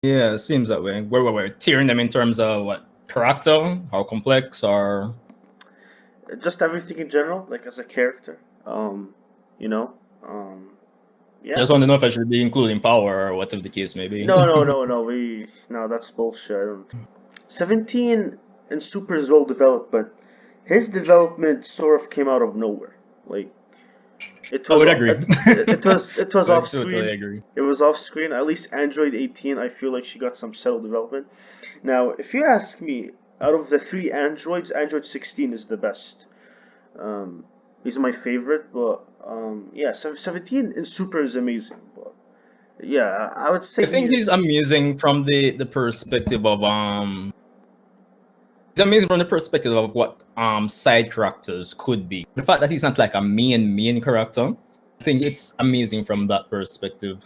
Yeah, it seems that way. We're tearing them in terms of what character, how complex, or Just everything in general, like as a character. You know, um, I yeah. just want to know if I should be including power or whatever the case may be. No, no, no, no. No, that's bullshit. I don't. 17 and Super is well developed, but his development sort of came out of nowhere. Like it I was, would agree. it was I off would totally screen. agree. It was off screen. At least Android 18, I feel like she got some settled development. Now, if you ask me, out of the three Androids, Android 16 is the best. Um, he's my favorite, but yeah, 17 in Super is amazing. But yeah, I would say I think he's he's amazing from the perspective of It's amazing from the perspective of what side characters could be. The fact that he's not like a main character, I think it's amazing from that perspective.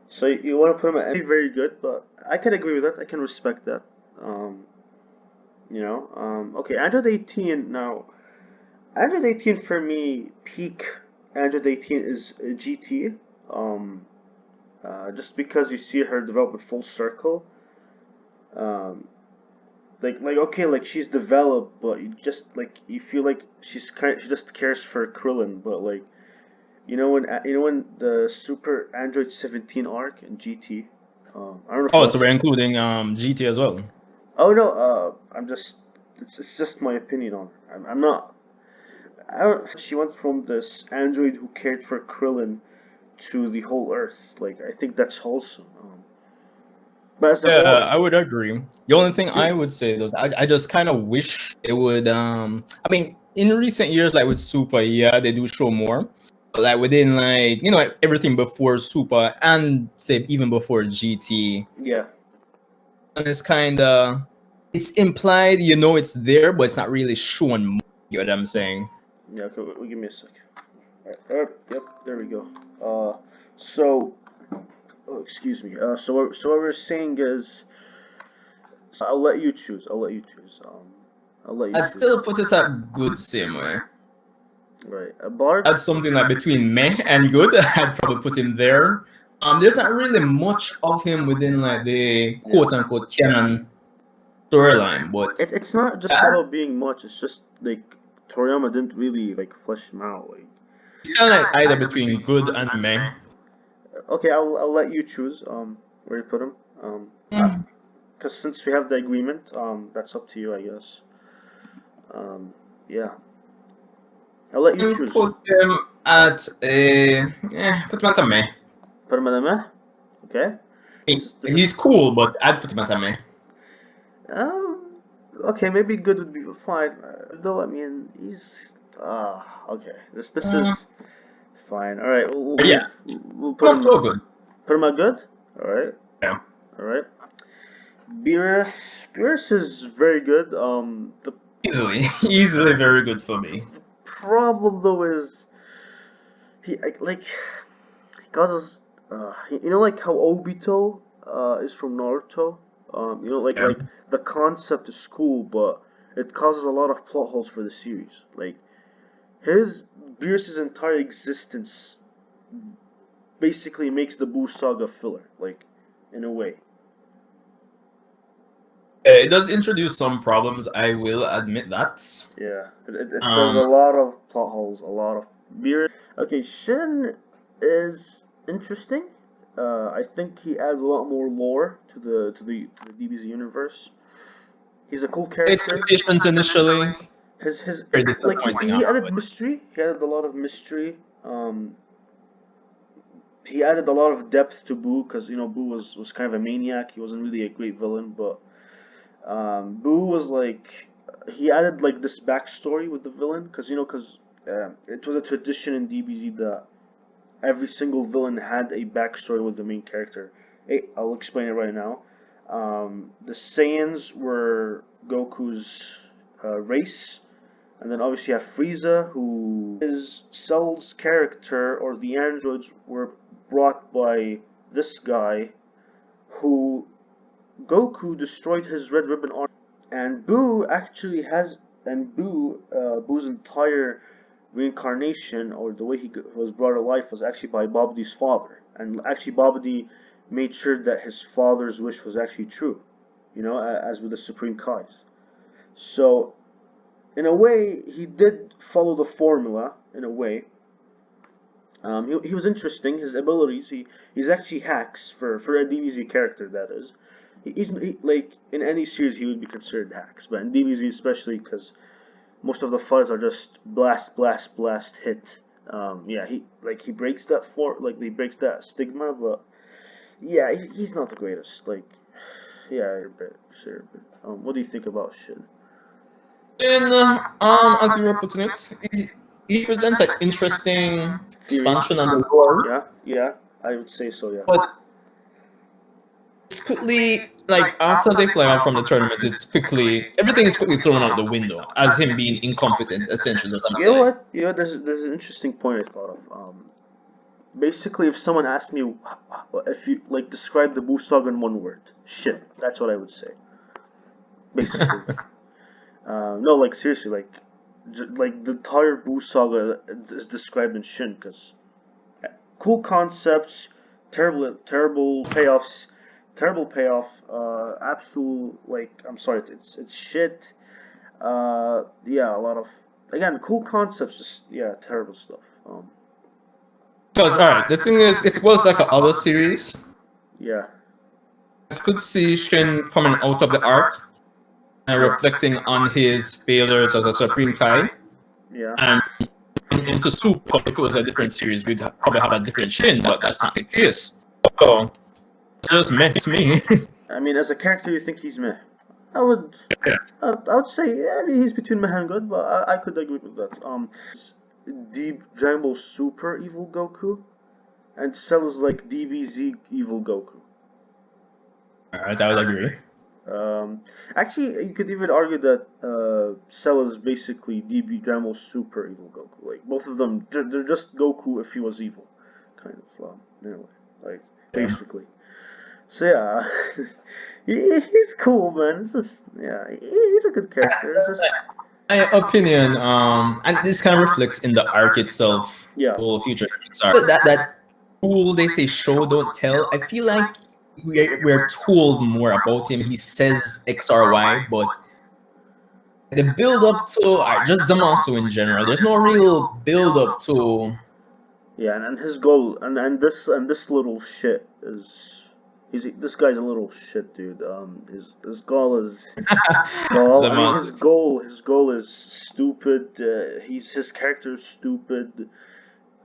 so you want to put him at very good, but I can agree with that. I can respect that. Um, okay, Android 18 now. Android 18 for me, peak Android 18 is GT. Um, just because you see her develop full circle. Um, like okay, like she's developed, but you just like you feel like she just cares for Krillin, but like you know when the Super Android 17 arc in GT. I don't know if you Oh, so we're watched. including GT as well. Oh no, I'm just it's just my opinion on her. I'm not. I don't. She went from this android who cared for Krillin to the whole Earth. Like I think that's wholesome. But as a Yeah, whole, I would agree. The only thing I would say though, is I just kind of wish they would. I mean, in recent years, like with Super, yeah, they do show more. But like within like like everything before Super and say even before GT, yeah, and it's kind of it's implied, it's there, but it's not really shown more. You know what I'm saying? yeah. Okay, give me a sec. Yep, there we go. So, oh, excuse me. So what we're saying is, I'll let you choose. I'll let you choose. I'll let you I'd choose. still put it at good same way. Right, a Bard. Add something like between meh and good. I'd probably put him there. There's not really much of him within like the Yeah. quote unquote canon storyline, but It's not just uh, about being much. It's just like Toriyama didn't really like flesh him out. Like, it's kind of like either between good and meh. okay, I'll let you choose. Where you put him. Mm, Because since we have the agreement, that's up to you, I guess. Yeah, I'll let you you choose. put him at a put him at a meh. Put him in a meh. Okay. I mean, he's cool, but I'd put him at a meh. Um. Okay, maybe good would be fine. Though I mean, he's okay. This Mm, is fine. All right, yeah, we'll I'm put up him to a good. put him at good. All right, Yeah. all right. Beerus Beerus is very good. The Easily, easily very good for me. problem though is like he causes like how Obito is from Naruto. Yeah. Like the concept is cool, but it causes a lot of plot holes for the series. Like his Beerus's entire existence basically makes the Buu saga filler, like in a way. It does introduce some problems, I will admit that. Yeah, it does a Um, lot of plot holes, a lot of Beerus. Okay, Shin is interesting. I think he adds a lot more lore to the DBZ universe. He's a cool character. expectations initially His very like disappointing he added afterwards. mystery. He added a lot of mystery. He added a lot of depth to Boo because Boo was kind of a maniac. He wasn't really a great villain, but Boo was like he added like this backstory with the villain because it was a tradition in DBZ that every single villain had a backstory with the main character. Hey, I'll explain it right now. The Saiyans were Goku's race, and then obviously you have Frieza, who his Cell's character or the androids were brought by this guy, who Goku destroyed his Red Ribbon army, and Boo's entire reincarnation or the way he was brought to life was actually by Babidi's father, and actually Babidi made sure that his father's wish was actually true, as with the Supreme Kais. So, in a way, he did follow the formula, in a way. He was interesting. His abilities, he's actually hacks for a DBZ character, that is. Like, in any series, he would be considered hacks, but in DBZ especially, because most of the fights are just blast, blast, blast, hit. Yeah, he breaks that he breaks that stigma, but yeah, he's not the greatest. Like, yeah, a bit, sure. But, what do you think about Shin? And as you were putting it, he presents an interesting Theory? expansion on the lore, Yeah, I would say so. Yeah. but it's quickly like after they fly out from the tournament, it's quickly everything is quickly thrown out the window as him being incompetent. Essentially, is what I'm You know saying. what? There's an interesting point I thought of. Basically, if someone asked me if you like describe the Buu saga in one word, shit. That's what I would say. Basically. No, like seriously, like the entire Buu saga is described in Shin, because cool concepts, terrible payoffs, terrible payoff, absolute, like, I'm sorry, it's shit. Yeah, a lot of, again, cool concepts, just yeah, terrible stuff. Because alright, the thing is, if it was like a other series, Yeah, I could see Shin coming out of the arc and reflecting on his failures as a Supreme Kai, yeah. and into Super. If it was a different series, we'd probably have a different Shin, but that's not the case. So just meant me. I mean, as a character, you think he's meh. I would, Yeah. I would say, yeah, I mean, he's between meh and good, but I could agree with that. Deep Dragon Ball Super Evil Goku, and Cell is like DBZ Evil Goku. Alright, I would agree. Actually, you could even argue that Cell is basically DB Dragon Ball Super Evil Goku. Like, both of them, they're just Goku if he was evil, kind of. Anyway, like, Yeah. basically. So yeah, he's cool, man. It's just, yeah, he's a good character. It's just, My opinion, and this kind of reflects in the arc itself. yeah, All future arcs. That cool they say show don't tell. I feel like we're told more about him. He says X or Y, but the build up to just Zamasu in general. There's no real build up to. yeah, and his goal, and this little shit is. This guy's a little shit, dude. His goal is goal. I mean, Zamasu. his goal is stupid. His character is stupid.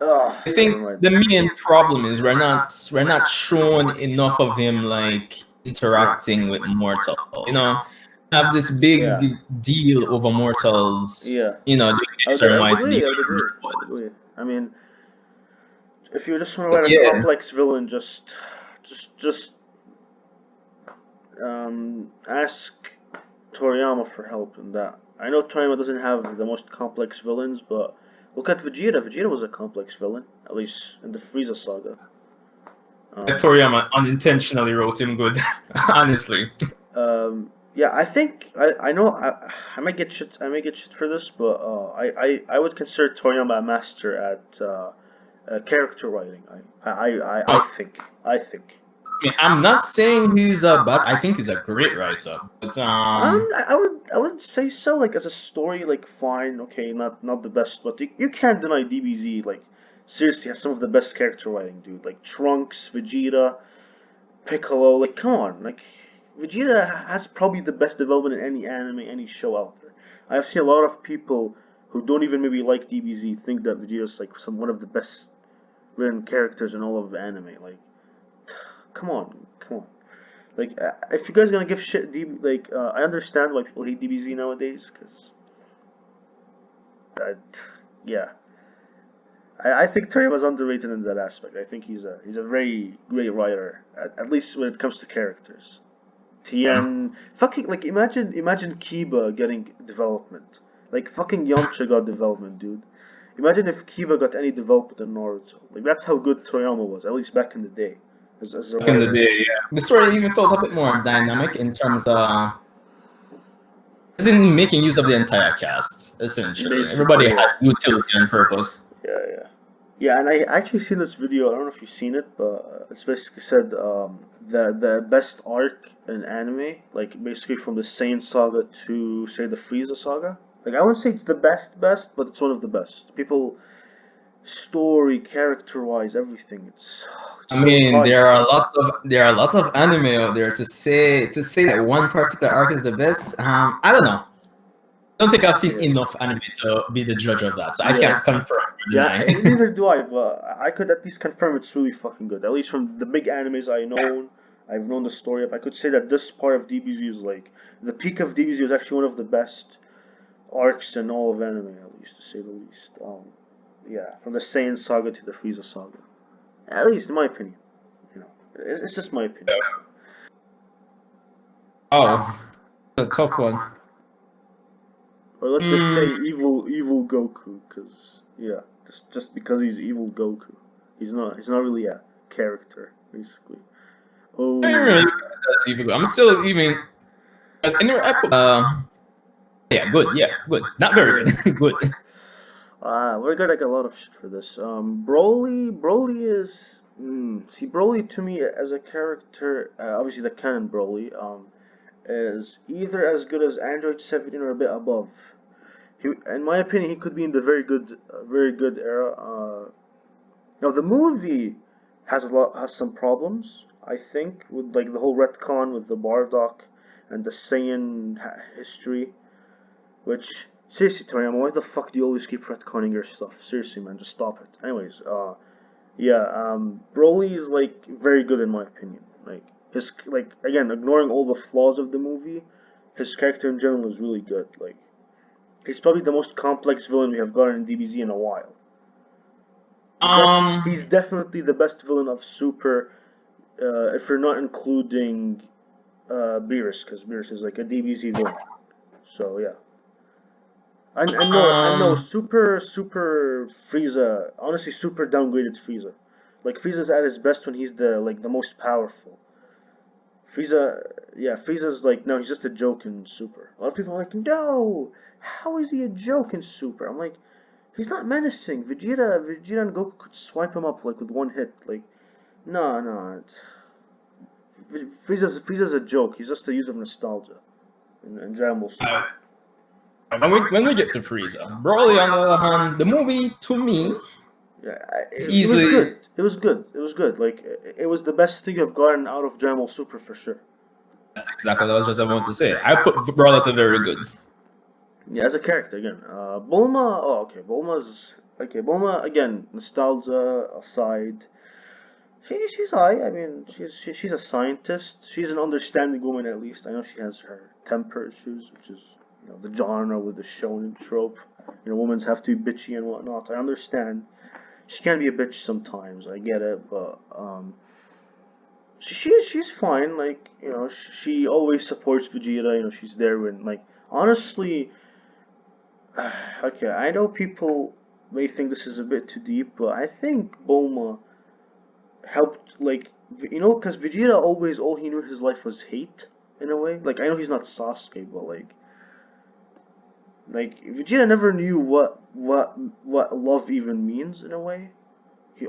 I think the main problem is we're not shown enough of him like interacting with mortal. Have this big Yeah. deal over mortals. Yeah. The X or Y to the I would agree. I mean, if you just want to write a Yeah. complex villain, just ask Toriyama for help in that. I know Toriyama doesn't have the most complex villains, but look at Vegeta. Vegeta was a complex villain, at least in the Frieza saga. Toriyama unintentionally wrote him good, honestly. Yeah, I think I know I might get shit for this, but I would consider Toriyama a master at character writing. I think. I'm not saying he's a bad. I think he's a great writer, but I would say so. Like, as a story, like, fine, okay, not the best, but you can't deny DBZ. Like, seriously, has some of the best character writing, dude. Like Trunks, Vegeta, Piccolo. Like, come on, like, Vegeta has probably the best development in any anime, any show out there. I've seen a lot of people who don't even maybe like DBZ think that Vegeta's like one of the best written characters in all of anime. Like, come on. Like, if you guys are gonna give shit, I understand why people hate DBZ nowadays, because, yeah, I think Toriyama's underrated in that aspect. I think he's a very great writer, at least when it comes to characters. Tien, fucking, like, imagine Kiba getting development, like fucking Yamcha got development, dude. Imagine if Kiba got any development in Naruto. Like, that's how good Toriyama was, at least back in the day. As a back in the writer. day, yeah, the story even felt a bit more dynamic in terms of. As in making use of the entire cast, essentially. Basically, Everybody yeah. had utility and purpose. Yeah. Yeah, and I actually seen this video. I don't know if you've seen it, but it's basically said the best arc in anime, like basically from the Saiyan saga to say the Frieza saga. Like I wouldn't say it's the best, but it's one of the best. People, story, character wise, everything. It's I so mean, tight. there are lots of anime out there to say that one particular arc is the best. I don't know. I don't think I've seen Yeah, enough anime to be the judge of that, so I yeah, can't confirm or yeah. deny. Neither do I, but I could at least confirm it's really fucking good. At least from the big animes I've known the story of. I could say that this part of DBZ is like the peak of DBZ is actually one of the best arcs in all of anime, at least to say the least. Yeah, from the Saiyan saga to the Frieza saga, at least in my opinion. You know, it's just my opinion. Oh, it's a tough one. Or let's just say Mm, evil Goku, because yeah, just because he's evil Goku, he's not really a character basically. I Oh, really that's even good. I'm still even in their episode. Yeah, good. Yeah, good. Not very yeah. good. Good. We're gonna get a lot of shit for this. Broly is see Broly to me as a character, obviously the canon Broly, is either as good as Android 17 or a bit above. In my opinion, he could be in the very good era. Now the movie has some problems, I think, with like the whole retcon with the Bardock and the Saiyan history. Which seriously, Toriyama, why the fuck do you always keep retconning your stuff? Seriously, man, just stop it. Anyways, yeah, Broly is like very good in my opinion. Like his like again, ignoring all the flaws of the movie, his character in general is really good. Like he's probably the most complex villain we have gotten in DBZ in a while. He's Um, definitely the best villain of Super, if you're not including Beerus, because Beerus is like a DBZ villain. So yeah, I know, um, super Frieza. Honestly, super downgraded Frieza. Like Frieza's at his best when he's the most powerful. Frieza, yeah, Frieza's like no, he's just a joke in Super. A lot of people are like, no, how is he a joke in Super? I'm like, he's not menacing. Vegeta and Goku could swipe him up like with one hit. Like, no, no, Frieza's a joke. He's just a use of nostalgia in Dragon Ball Super. uh, when we get to Frieza, Broly on the other hand, the movie to me Yeah, is it was easily good. It was good. It was good. Like it was the best thing I've gotten out of Dragon Ball Super for sure. that's exactly what I was just about to say. I put Broly to very good. Yeah, as a character again. Bulma. Oh, okay. Bulma's okay. Bulma again. Nostalgia aside, she's high. I mean, she's a scientist. She's an understanding woman at least. I know she has her temper issues, which is the genre with the shonen trope. Women have to be bitchy and whatnot. I understand. She can be a bitch sometimes. I get it, but she's fine. Like she always supports Vegeta. She's there when like honestly. Okay, I know people may think this is a bit too deep, but I think Bulma helped like because Vegeta always all he knew his life was hate in a way. Like I know he's not Sasuke, but like Vegeta never knew what love even means in a way.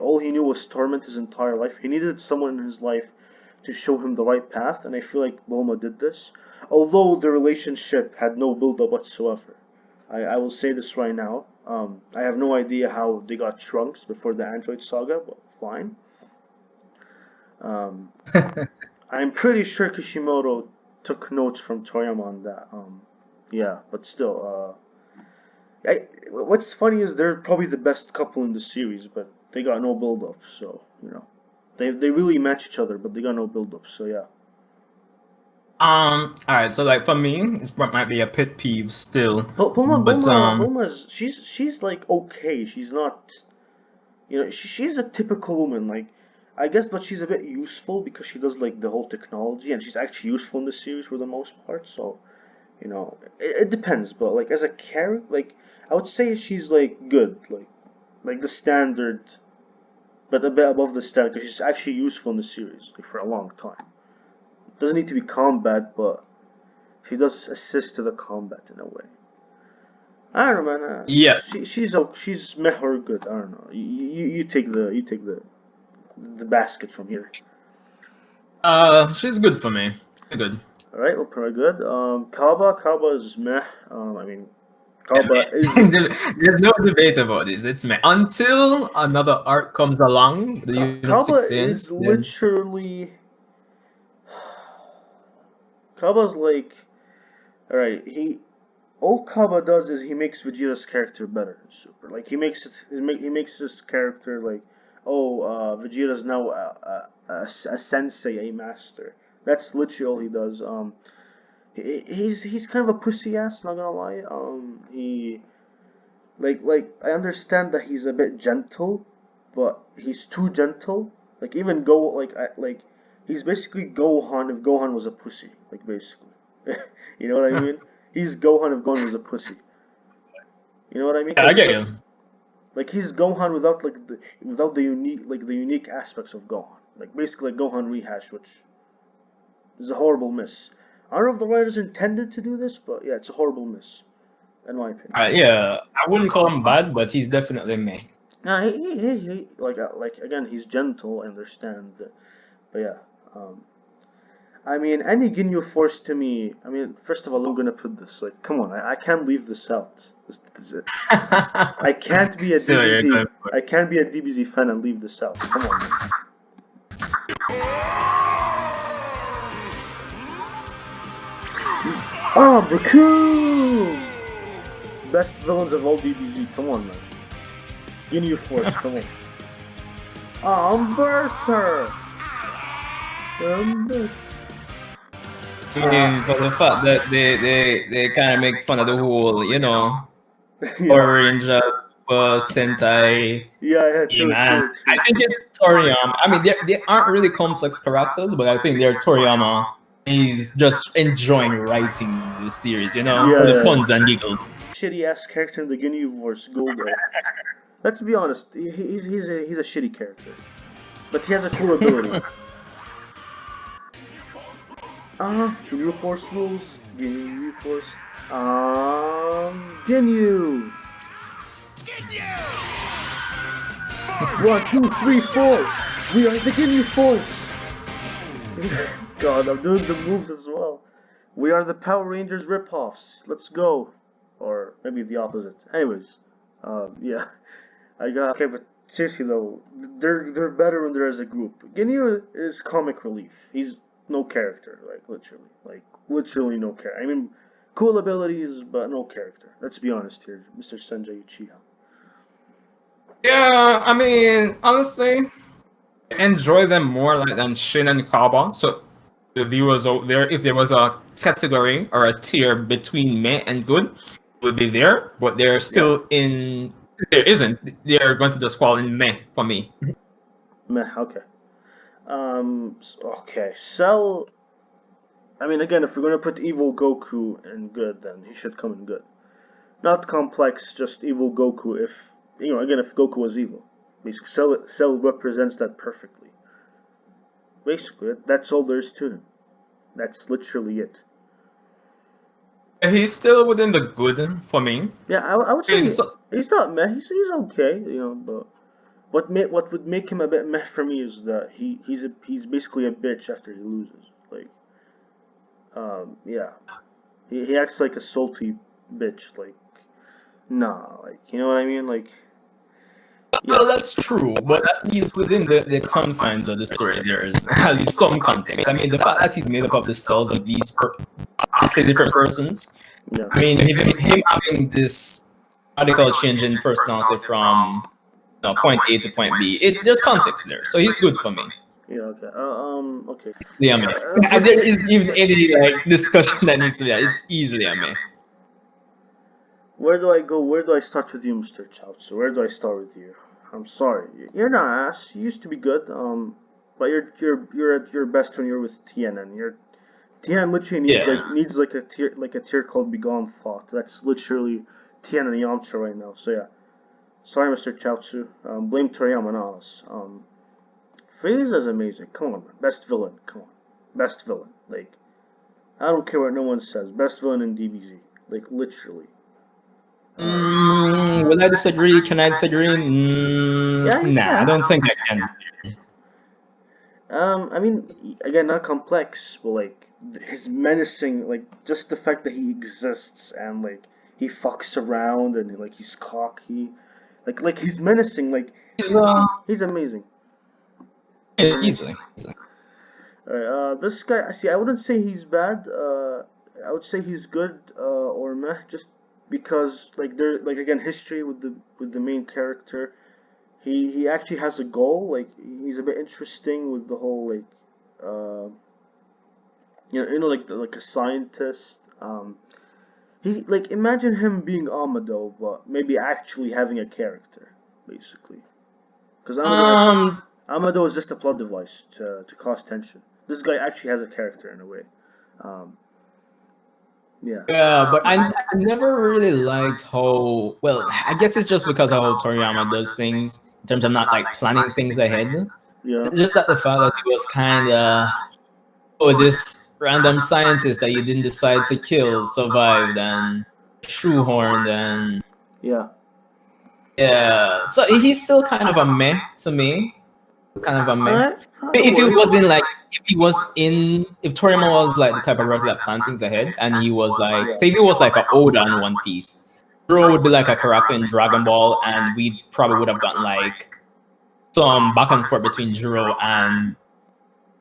All he knew was torment his entire life. He needed someone in his life to show him the right path, and I feel like Bulma did this. Although the relationship had no build up whatsoever. I will say this right now. I have no idea how they got Trunks before the Android saga, but fine. Um, I'm pretty sure Kishimoto took notes from Toriyama on that. Yeah, but still, what's funny is they're probably the best couple in the series, but they got no build up. So they really match each other, but they got no build up. So yeah. All right. So like for me, this might be a pet peeve still, but Bulma's she's like okay. She's not she's a typical woman like. I guess, but she's a bit useful because she does like the whole technology, and she's actually useful in the series for the most part. So it depends, but like as a character, like I would say she's like good, like the standard, but a bit above the standard because she's actually useful in the series like, for a long time. Doesn't need to be combat, but she does assist to the combat in a way. I don't know, man. Yeah. She's meh or good. I don't know. You take the basket from here. She's good for me. She's good. All right, well, pretty good. Kaba is meh. I mean, Yeah, Kaba is me. There's no debate about this. It's me. Until another arc comes along, the Unit of Kaba Six is Saints, then literally Kaba's like, all right. All Kaba does is he makes Vegeta's character better. Super. Like he makes his character like, oh, Vegeta's now a sensei, a master. That's literally all he does. He's kind of a pussy ass. Not gonna lie. He like I understand that he's a bit gentle, but he's too gentle. Like even go like he's basically Gohan if Gohan was a pussy. Like basically, you know what I mean? He's Gohan if Gohan was a pussy. You know what I mean? yeah, I Cause get like you. like he's Gohan without without the unique aspects of Gohan. Like basically like Gohan rehash, which is a horrible miss. I don't know if the writers intended to do this, but yeah, it's a horrible miss, in my opinion. Yeah, I wouldn't call him bad, but he's definitely me. Nah, like again, he's gentle. I understand, but yeah. Um, I mean, any Ginyu Force to me. I mean, first of all, I'm gonna put this. Like, come on, I can't leave this out. I can't be a So you're DBZ. going for I can't be a DBZ fan and leave this out. Come on, man. Ah, Baku! Best villains of all DBZ. Come on, man. Ginyu Force. Come on. Ah, Umberto. Umberto. I mean, for the fact that they kind of make fun of the whole, Yeah. Power Rangers, Super Sentai, Yeah, true, man. true, true. I think it's Toriyama. I mean, they aren't really complex characters, but I think they're Toriyama. He's just enjoying writing the series, for the Yeah. puns and giggles. Shitty ass character in the Ginyu Force, Goldo. Let's be honest, he's a shitty character, but he has a cool ability. Ginyu Force rules. Ginyu Force. Ginyu. 1, 2, 3, 4. We are the Ginyu Force. God, I'm doing the moves as well. We are the Power Rangers ripoffs. Let's go. Or maybe the opposite. Anyways, yeah. I got okay, but seriously though, they're better when they're as a group. Ginyu is comic relief. He's no character, like literally no character. I mean, cool abilities, but no character. Let's be honest here, Mr. Sanjae Uchiha. Yeah, I mean, honestly, I enjoy them more like than Shin and Kaba. So the viewers out there, if there was a category or a tier between meh and good, it would be there, but they're Yeah, still in. There isn't. They're going to just fall in meh for me. meh. Okay. Okay. Cell. I mean, again, if we're gonna put evil Goku in good, then he should come in good. Not complex, just evil Goku. If again, if Goku was evil, basically, Cell represents that perfectly. Basically, that's all there is to him. That's literally it. He's still within the good for me. Yeah, I would I mean, say so he's not meh. He's okay, but what would make him a bit meh for me is that he's basically a bitch after he loses. Like, yeah, he acts like a salty bitch. Like, nah, like you know what I mean? Like, well, yeah, that's true, but at least within the confines of the story, there is at least some context. I mean, the fact that he's made up of the cells of these different persons. yeah, I mean, him having this radical change in personality from point A to point B, there's context there, so he's good for me. yeah. Okay. Okay. Yeah, man. There isn't even any like discussion that needs to be. It's easily a man. Where do I go? Where do I start with you, Mr. Chaozu? Where do I start with you? I'm sorry, you're not ass. You used to be good. But you're at your best when you're with TNN. TNN literally Yeah. needs like a tier called Begone Thought. That's literally TNN Yamcha right now. So yeah, sorry, Mr. Chaozu. Blame Toriyama, not us. Frieza's amazing. Come on, man. Best villain. Come on, best villain. Like I don't care what no one says. Best villain in DBZ. Like literally. Will I disagree? Can I disagree? Yeah, you Nah, I can. don't think I can disagree. I mean, again, not complex, but like his menacing, like just the fact that he exists and like he fucks around and like he's cocky, like he's menacing, like He's he's amazing. He's yeah, amazing. easily. Alright, this guy, I see. I wouldn't say he's bad. I would say he's good or meh, just because like there, like again, history with the main character. He actually has a goal. Like he's a bit interesting with the whole like uh like a scientist. He like imagine him being Amado, but maybe actually having a character, basically. Because Um, Amado is just a plot device to cause tension. This guy actually has a character in a way. Um, yeah. yeah, but I never really liked how well. I guess it's just because of how Toriyama does things in terms of not like planning things ahead. Yeah. Just that the fact that he was kind of this random scientist that you didn't decide to kill survived and shoehorned and Yeah. yeah. So he's still kind of a meh to me. Kind of a meh. Alright. No If he worries. wasn't like, if Toriyama was like the type of writer that planned things ahead, and he was like, say, if he was like a Oda in One Piece, Zoro would be like a character in Dragon Ball, and we probably would have gotten like some back and forth between Zoro and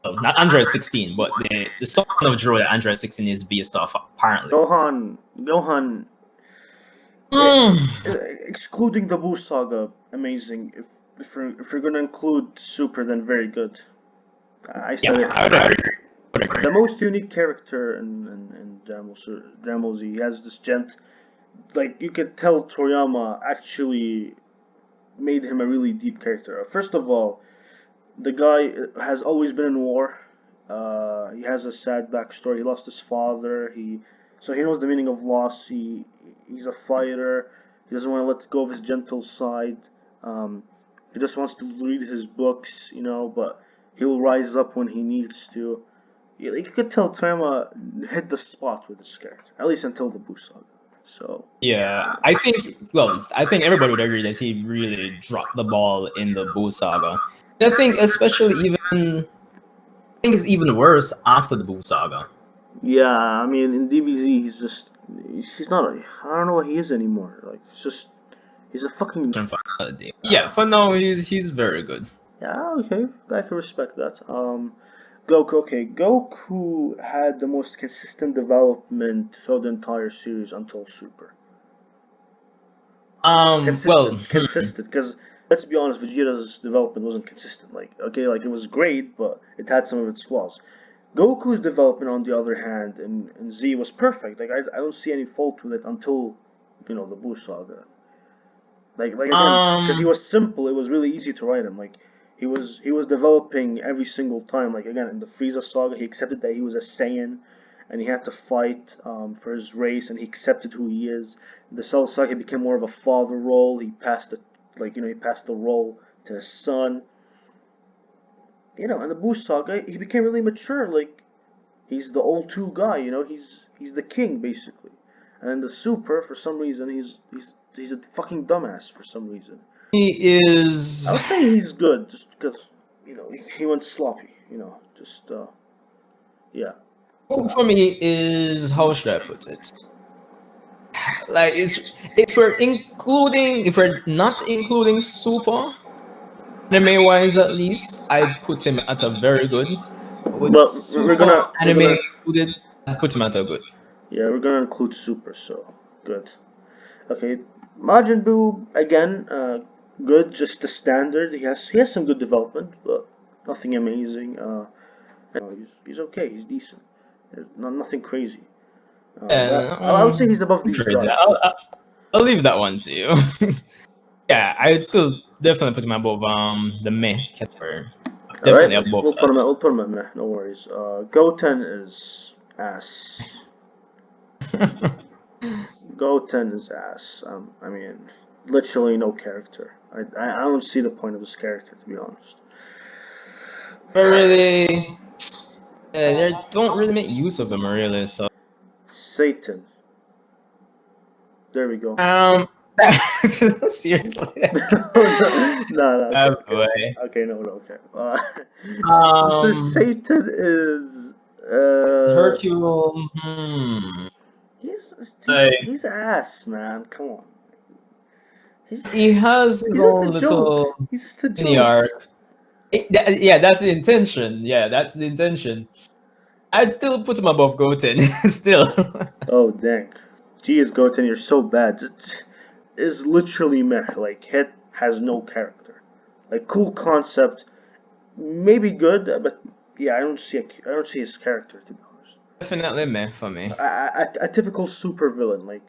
not Android 16, but the son of Zoro that Android 16 is based off apparently. Gohan, Mm. excluding the Buu saga, amazing. If you're gonna include Super, then very good. I said Yeah, it. I would agree. The most unique character in Dragon Z. He has this gent. Like you could tell, Toriyama actually made him a really deep character. First of all, the guy has always been in war. He has a sad backstory. He lost his father. So he knows the meaning of loss. He's a fighter. He doesn't want to let go of his gentle side. Um, he just wants to read his books, but he will rise up when he needs to. Yeah, you could tell Toriyama hit the spot with this character, at least until the Buu saga. So Yeah, I think everybody would agree that he really dropped the ball in the Boo saga. I think especially I think it's even worse after the Boo saga. yeah, I mean in DBZ he's not I don't know what he is anymore. Like he's a fucking Yeah, for now he's very good. yeah, okay, I can respect that. Goku had the most consistent development throughout the entire series until Super. Well, Consistent, because let's be honest, Vegeta's development wasn't consistent. Like, okay, like it was great, but it had some of its flaws. Goku's development, on the other hand, in Z was perfect. Like, I don't see any fault with it until, the Buu saga. Like again, because he um, was simple, it was really easy to write him. Like, he was developing every single time. Like again, in the Frieza saga, he accepted that he was a Saiyan, and he had to fight for his race, and he accepted who he is. The Cell saga became more of a father role. He passed the role to his son. And the Buu saga, he became really mature. Like he's the old two guy. He's the king basically. And in the Super, for some reason, he's a fucking dumbass for some reason. he is I would say he's good, just because he went sloppy. Just yeah. for me is how should I put it? Like it's if we're not including Super anime wise at least, I'd put him at a very good. With But we're Super gonna we're anime gonna included, I'd put him at a good. yeah, we're gonna include Super. So good. Okay, Majin Buu again. Good, just the standard. He has some good development, but nothing amazing. He's okay. He's decent. There's nothing crazy. And I would say he's above these crazy. guys. I'll leave that one to you. Yeah, I'd still definitely put him above the meh category. All right, Definitely above we'll put him. We'll put him in there. No worries. Goten is ass. that. Goten is ass. I mean, literally no character. I don't see the point of his character, to be honest. But really, they don't really make use of him really. So Satan. There we go. Seriously. No, okay, Oh okay, boy. okay, no, okay. Mr. Um, Satan is Hercule. Hmm. he's Like he's ass, man. Come on, he's he has his he's just a own joke. little He's just a mini joke. arc. Yeah, that's the intention. Yeah, that's the intention. I'd still put him above Goten. Still. Oh dang, geez, Goten, you're so bad. Is literally meh. Like Hit has no character. Like cool concept, maybe good, but yeah, I don't see his character to be honest. Definitely meh for me. A typical super villain, like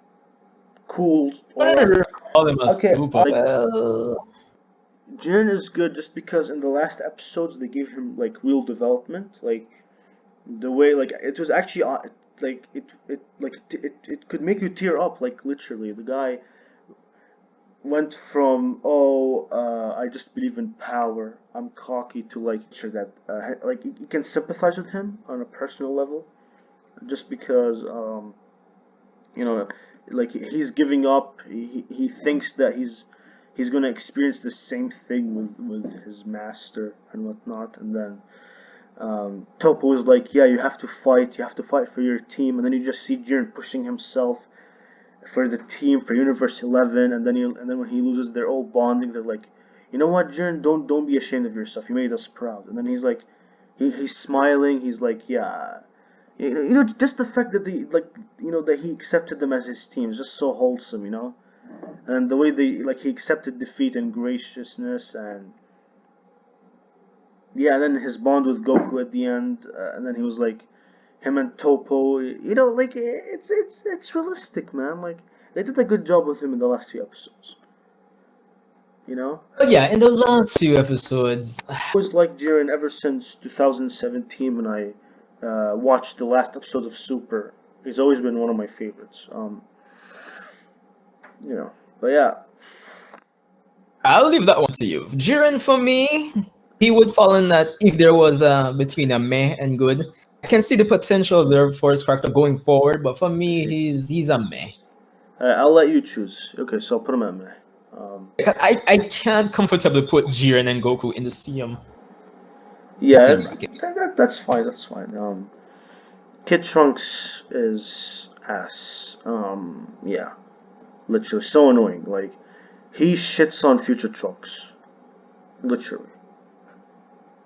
cool I or never call him a okay, super. like Well, Jiren is good just because in the last episodes they gave him like real development, like the way like it was actually like it could make you tear up, like literally the guy went from I just believe in power, I'm cocky, to like sure that like you can sympathize with him on a personal level just because you know like he's giving up, he thinks that he's gonna experience the same thing with his master and whatnot, and then Topo is like, yeah, you have to fight for your team, and then you just see Jiren pushing himself for the team for Universe 11, and then when he loses, they're all bonding. They're like, you know what, Jiren, don't be ashamed of yourself. You made us proud. And then he's like, he's smiling. He's like, yeah, just the fact that that he accepted them as his team is just so wholesome, and the way he accepted defeat and graciousness, and yeah, and then his bond with Goku at the end, and then he was like him and Topo, like it's realistic, man. Like they did a good job with him in the last few episodes, you know. but yeah, in the last few episodes, Always liked Jiren ever since 2017 when I watched the last episode of Super. He's always been one of my favorites. You know, but yeah, I'll leave that one to you. Jiren for me, he would fall in that if there was between a meh and good. I can see the potential there for his character going forward, but for me, he's a meh. I'll let you choose. Okay, so I'll put him at Meh. Because I can't comfortably put Jiren and Goku in the Yeah, same bracket. that's fine. That's fine. Kid Trunks is ass. Yeah, literally so annoying. Like he shits on future Trunks. Literally.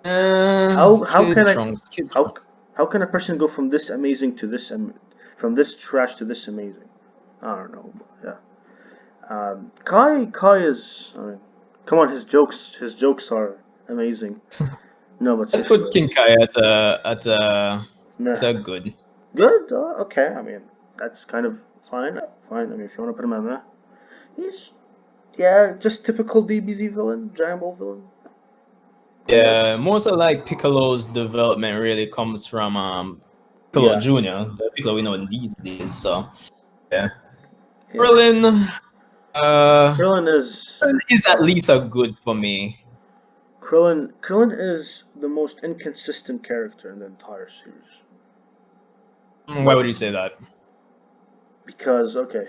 How Kid can I Trunks, Kid how Trunks. how can a person go from this amazing to from this trash to this amazing? I don't know. Yeah. Kai is. I mean, come on, his jokes are amazing. No, but I'd seriously, put Kinkai at meh. a good. Good. Okay. I mean, that's kind of fine. Fine. I mean, if you want to put him at meh, he's yeah, just typical DBZ villain, giant ball villain. Yeah. Yeah, most of like Piccolo's development really comes from Piccolo Yeah. Junior, the Piccolo we know these days. So yeah, Yeah. Krillin, uh, Krillin is Krillin is at uh, least a good for me. Krillin is the most inconsistent character in the entire series. Why Like would you say that? because okay,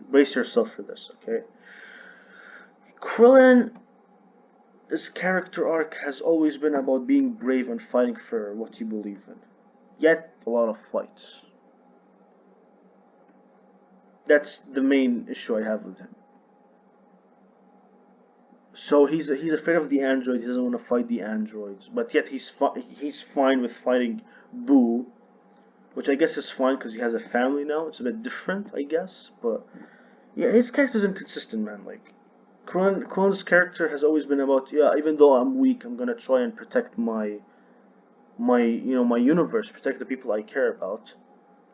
brace yourself for this. Okay, Krillin, his character arc has always been about being brave and fighting for what you believe in. Yet a lot of fights. That's the main issue I have with him. So he's afraid of the androids. He doesn't want to fight the androids, but yet he's fine with fighting Boo, which I guess is fine because he has a family now. It's a bit different, I guess, but yeah, his character's inconsistent, man. Like Kron's character has always been about, yeah, even though I'm weak, I'm gonna try and protect my universe, protect the people I care about.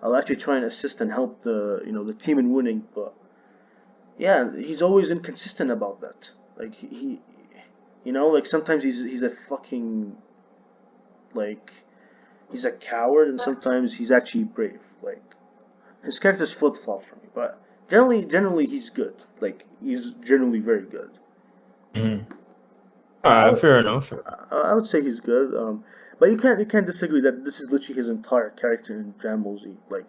I'll actually try and assist and help the team in winning, but yeah, he's always inconsistent about that. Like like sometimes he's a fucking like he's a coward, and sometimes he's actually brave. Like his character's flip flop for me, but generally he's good. Like he's generally very good. Mhm. I would, Fair enough. I would say he's good. But you can't disagree that this is literally his entire character in Dragon Ball Z. Like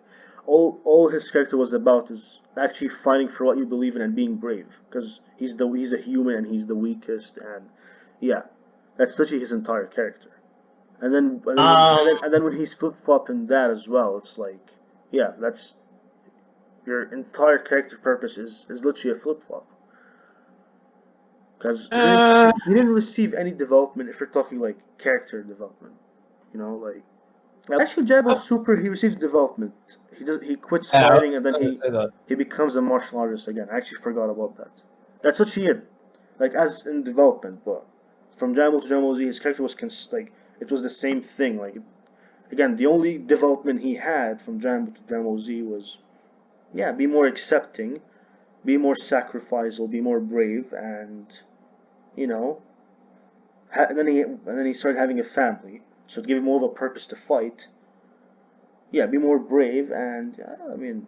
all his character was about is actually fighting for what you believe in and being brave, because he's a human and he's the weakest, and yeah, that's literally his entire character. And then when he's flip flopping that as well, it's like, yeah, that's your entire character purpose is literally a flip flop. Because uh, he didn't receive any development if you're talking like character development. You know, like actually Jabba Super he receives development. He quits yeah, I fighting and was then gonna say that. he becomes a martial artist again. I actually forgot about that. That's what she did, like as in development. But from Dragon Ball to Dragon Ball Z, his character was like it was the same thing. Like again, the only development he had from Dragon Ball to Dragon Ball Z was yeah, be more accepting, be more sacrificial, be more brave, and you know, and then he started having a family, so it gave him more of a purpose to fight. Yeah, be more brave, and I mean,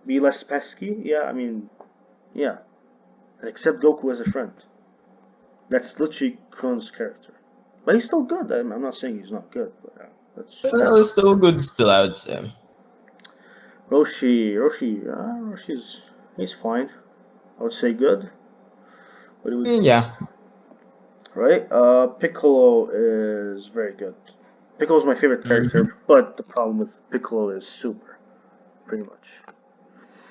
be less pesky. Yeah, I mean, yeah, and accept Goku as a friend. That's literally Kron's character, but he's still good. I'm not saying he's not good, but Definitely still good still, I would say. Roshi's he's fine. I would say good. What do we Yeah. right? Piccolo is very good. Piccolo's my favorite Mm-hmm. character, but the problem with Piccolo is super, pretty much.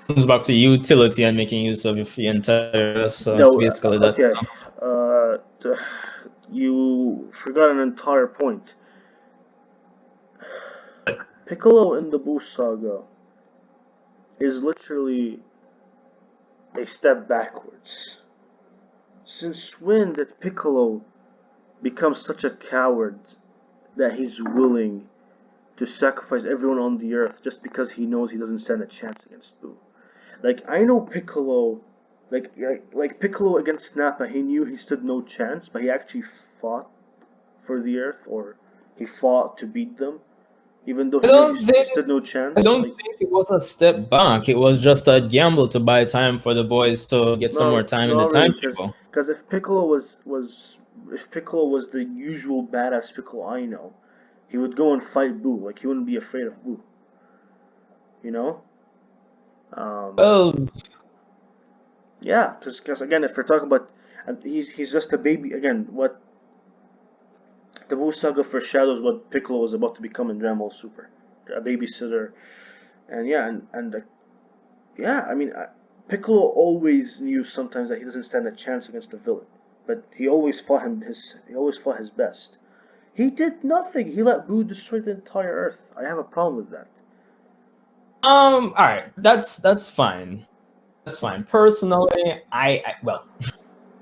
Comes back to utility and making use of the entire, so it's No, basically that. okay. Uh, you forgot an entire point. Piccolo in the Buu saga is literally a step backwards. Since when did Piccolo become such a coward that he's willing to sacrifice everyone on the earth just because he knows he doesn't stand a chance against Buu? Like I know Piccolo, like Piccolo against Nappa, he knew he stood no chance, but he actually fought for the Earth, or he fought to beat them, even though I he knew don't he think stood no I chance. don't Like think it was a step back. It was just a gamble to buy time for the boys to get some more no, time in the not really, timetable. because if Piccolo was the usual badass Piccolo I know, he would go and fight Boo. Like he wouldn't be afraid of Boo. You know? Um, Well, yeah, because again, if we're talking about, he's just a baby. Again, what the Buu saga foreshadows what Piccolo was about to become in Dragon Ball Super, a babysitter, and yeah, yeah. I mean, Piccolo always knew sometimes that he doesn't stand a chance against the villain, but he always fought his best. He did nothing. He let Buu destroy the entire Earth. I have a problem with that. all right, that's fine. That's fine. Personally, I well,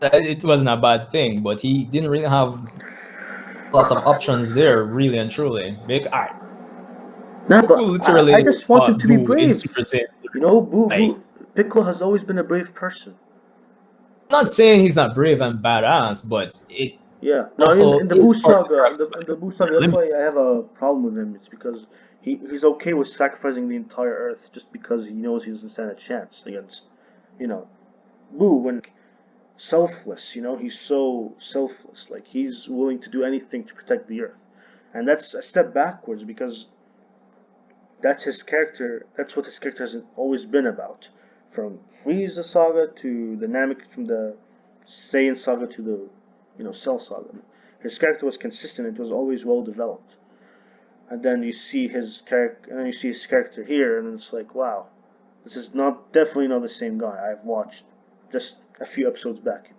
it wasn't a bad thing, but he didn't really have a lot of options there, really and truly. Big, all right, Nah, Goku but I literally just want him fought to be Boo in brave. Super Saiyan You know, 3. Piccolo has always been a brave person. I'm not saying he's not brave and badass, but it Yeah. No, I mean also in the Buu is part of the saga, crux of in it. the Buu There saga, are that's why I limits. have a problem with him. It's because he's okay with sacrificing the entire Earth just because he knows he doesn't stand a chance against, you know, Buu when selfless. You know, he's so selfless. Like he's willing to do anything to protect the Earth, and that's a step backwards because that's his character. That's what his character has always been about, from Frieza saga to the Namek, from the Saiyan saga to the, Cell saga. His character was consistent. It was always well developed. And then you see his character, and then you see his character here, and it's like, wow, this is definitely not the same guy I've watched just a few episodes back.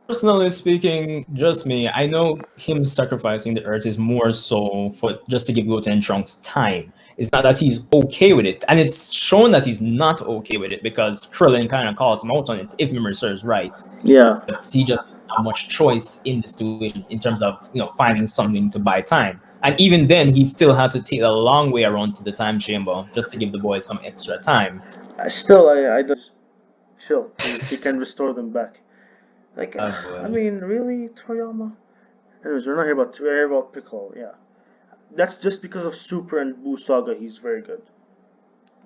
Personally speaking, just me, I know him sacrificing the Earth is more so for just to give Goten and Trunks time. It's not that he's okay with it, and it's shown that he's not okay with it because Krillin kind of calls him out on it, if memory serves right. Yeah, But he just doesn't have much choice in the situation in terms of finding something to buy time. And even then, he still had to take a long way around to the time chamber just to give the boys some extra time. I don't. Chill. He can restore them back. Like, Oh I boy. mean, really, Toriyama? Anyways, we're here about Piccolo. Yeah, that's just because of Super and Buu Saga. He's very good,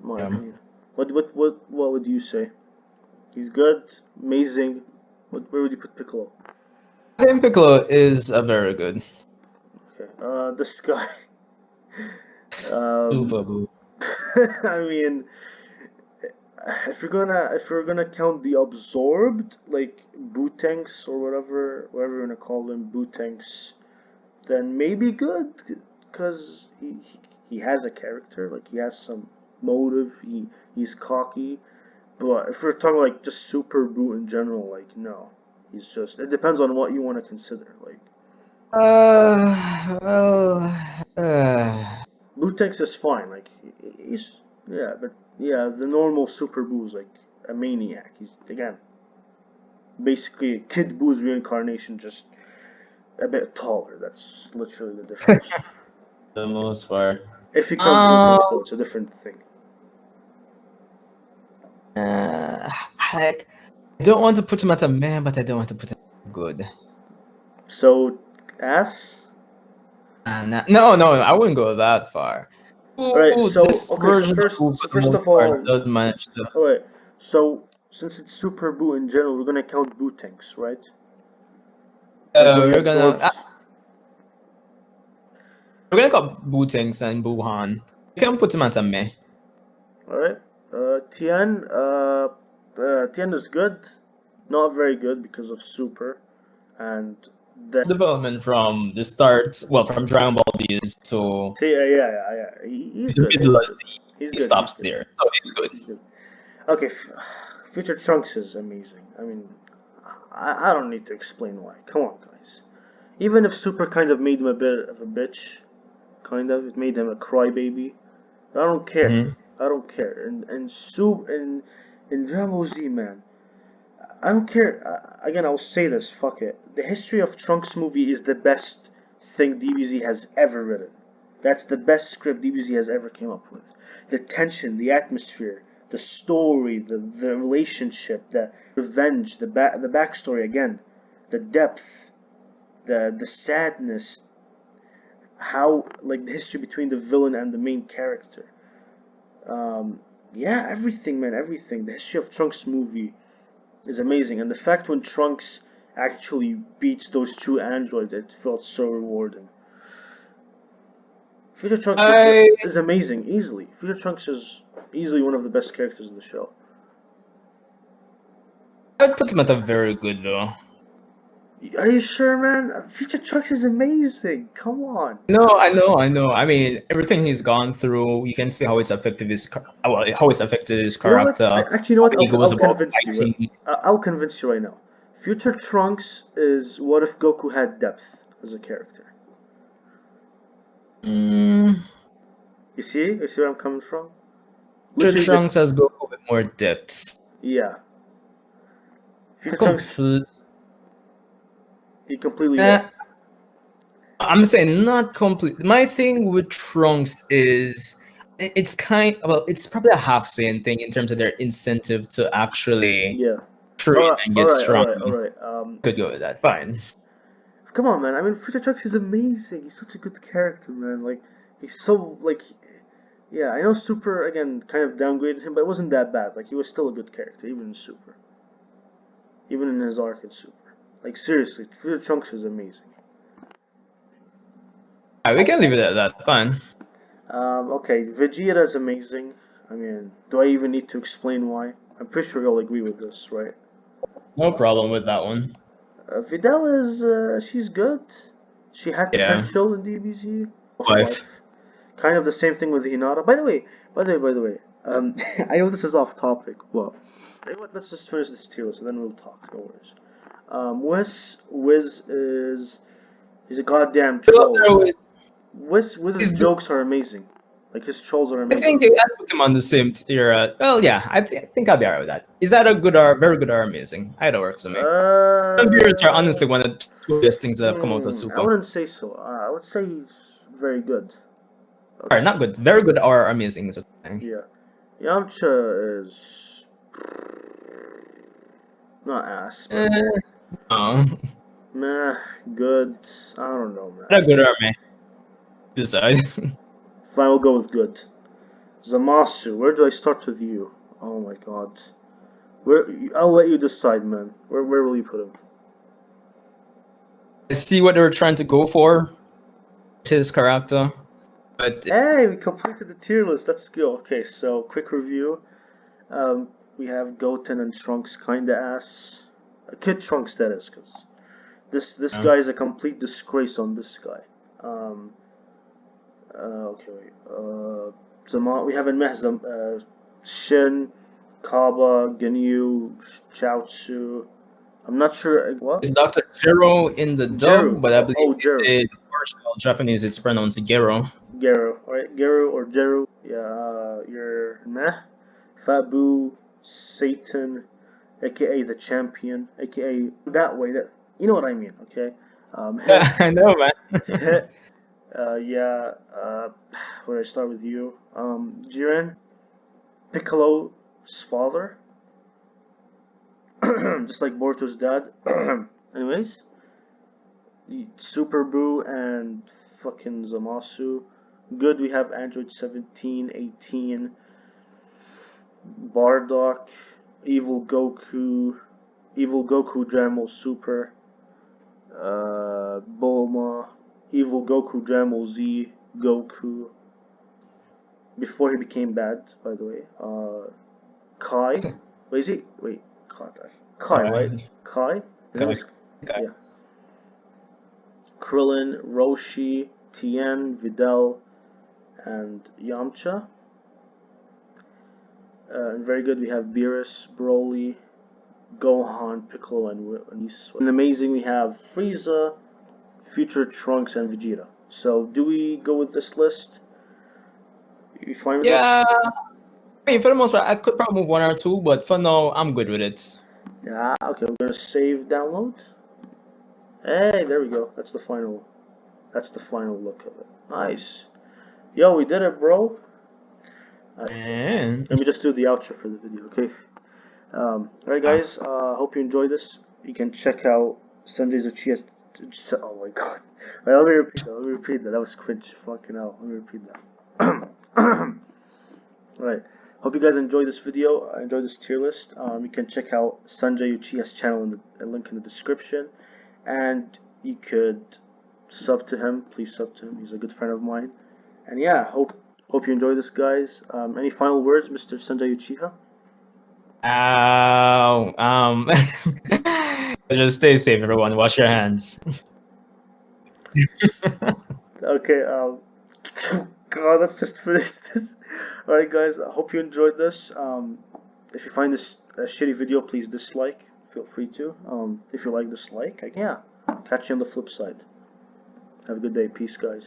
in my Yeah. opinion. What would you say? He's good, amazing. Where would you put Piccolo? I think Piccolo is a very good Okay. This guy. Um, Super Boo. I mean, if you're gonna count the absorbed, like Bootanks or whatever you're gonna call them, Bootanks, then maybe good, because he has a character, like he has some motive. He's cocky. But if we're talking like just Super Boot in general, like no, he's just. It depends on what you want to consider. Like Well, Bootex is fine. Like he's yeah, but yeah, the normal Super Boo is like a maniac. He's again basically Kid Boo's reincarnation, just a bit taller. That's literally the difference. the most part. If you count Bootex though, it's a different thing. Like, I don't want to put him at a man, but I don't want to put him good. So S. No, I wouldn't go that far. Alright, so This okay, version so first, of Boo, so for the first most of all, part, does manage to. alright, so since it's Super Boo in general, we're gonna count Bootanks, right? We're gonna call Bootanks and Buhan. You can put him at a me. Alright, Tien, Tien is good, not very good because of Super, and then Development from the start, well, from Dragon Ball Days to he's the good. middle of Z. He's He good. stops He's good. there, so he's good. He's good. Okay, Future Trunks is amazing. I mean, I don't need to explain why. Come on, guys. Even if Super kind of made him a bit of a bitch, kind of, it made him a crybaby. I don't care. Mhm. I don't care. And Soup in Dragon Ball Z, man. I don't care. Again, I'll say this. Fuck it. The History of Trunks movie is the best thing DBZ has ever written. That's the best script DBZ has ever came up with. The tension, the atmosphere, the story, the relationship, the revenge, the backstory again, the depth, the sadness, how like the history between the villain and the main character. Yeah, everything, man, everything. The History of Trunks movie is amazing, and the fact when Trunks actually beats those two androids, it felt so rewarding. Future Trunks is amazing, easily. Future Trunks is easily one of the best characters in the show. I'd put him at a very good though. Are you sure, man? Future Trunks is amazing. Come on. No, I know. I mean, everything he's gone through, you can see how it's affected how it's affected his You know what? character. Actually, you know what? How he goes I'll about convince you. fighting. I'll convince you right now. Future Trunks is what if Goku had depth as a character. Mm, You see? You see where I'm coming from? Future Trunks has Goku with more depth. Yeah. Future Trunks. He completely. I'm saying not complete. My thing with Trunks is it's it's probably a half saying thing in terms of their incentive to actually train and get strong. All right. Could go with that. Fine. Come on, man. I mean, Future Trunks is amazing. He's such a good character, man. Like, he's so like, yeah. I know Super again kind of downgraded him, but it wasn't that bad. Like, he was still a good character, even in Super, even in his arc in Super. Like, seriously, Future Trunks is amazing. We can leave it at that. Fine. Okay, Vegeta is amazing. I mean, do I even need to explain why? I'm pretty sure you'll agree with this, right? No problem with that one. Videl is, she's good. She had potential in DBZ. Wife. Kind of the same thing with Hinata. By the way, I know this is off topic, but let's just finish this tier list and then we'll talk. No worries. Wiz is he's a goddamn troll. Wiz's jokes are amazing. Like his trolls are amazing. I think I put him on the same tier. Well, yeah, I think I'll be alright with that. Is that a good or very good or amazing? Either works for me. Some viewers are honestly one of the two best things that have come out of Super. I wouldn't say so. I would say he's very good. Okay. Alright, not good. Very good or amazing is a thing. Yeah. Yamcha is not ass. No. Meh, good. I don't know, man. Not a good or meh. Decide. Fine, we'll go with good. Zamasu, where do I start with you? Oh my god. I'll let you decide, man. Where will you put him? I see what they were trying to go for. His character. But hey, we completed the tier list. Let's go. Okay, so quick review. we have Goten and Trunks kinda ass. Kid Trunks, that is, because this Yeah. guy is a complete disgrace on this guy. Okay, wait. We haven't met Shin, Kaba, Ginyu, Chaozu. I'm not sure what. It's Dr. Gero in the Jeru. dub, but I believe Oh, Jeru. in the original Japanese it's pronounced Gero. Gero. Alright, Gero or Jeru. Yeah, you're meh. Fabu, Satan, aka the champion, aka that way. That you know what I mean, okay? I know, man. Hit. Yeah. Where I start with you. Jiren, Piccolo's father, just like Boruto's dad. Anyways, Super Boo and fucking Zamasu. Good, we have Android 17, 18, Bardock, Evil Goku, Dramo Super, Bulma, Evil Goku Dramo Z, Goku. Before he became bad, by the way. Kai. Wait, is he? Wait, Kai, right? Kai? His name is, Okay. yeah. Krillin, Roshi, Tien, Videl, and Yamcha. And very good, we have Beerus, Broly, Gohan, Piccolo, and Whis. And amazing, we have Frieza, Future Trunks, and Vegeta. So, do we go with this list? You fine with Yeah. I mean, for the most part, I could probably move one or two, but for now, I'm good with it. that? Yeah, okay, we're gonna save download. Hey, there we go. That's the final look of it. Nice. Yo, we did it, bro. And Let me just do the outro for the video, okay? Alright, guys. Hope you enjoyed this. You can check out Sanjae Uchiha. Oh my god. Wait, let me repeat that. That was cringe. Fucking hell. Let me repeat that. Alright. Hope you guys enjoyed this video. Enjoyed this tier list. You can check out Sanjae Uchiha's channel in the link in the description. And you could sub to him. Please sub to him. He's a good friend of mine. And yeah, hope you enjoy this, guys. Any final words, Mr. Sanjae Uchiha? Just stay safe, everyone. Wash your hands. Okay, God, let's just finish this. Alright, guys, I hope you enjoyed this. If you find this a shitty video, please dislike. Feel free to. If you like, dislike. Yeah, catch you on the flip side. Have a good day. Peace, guys.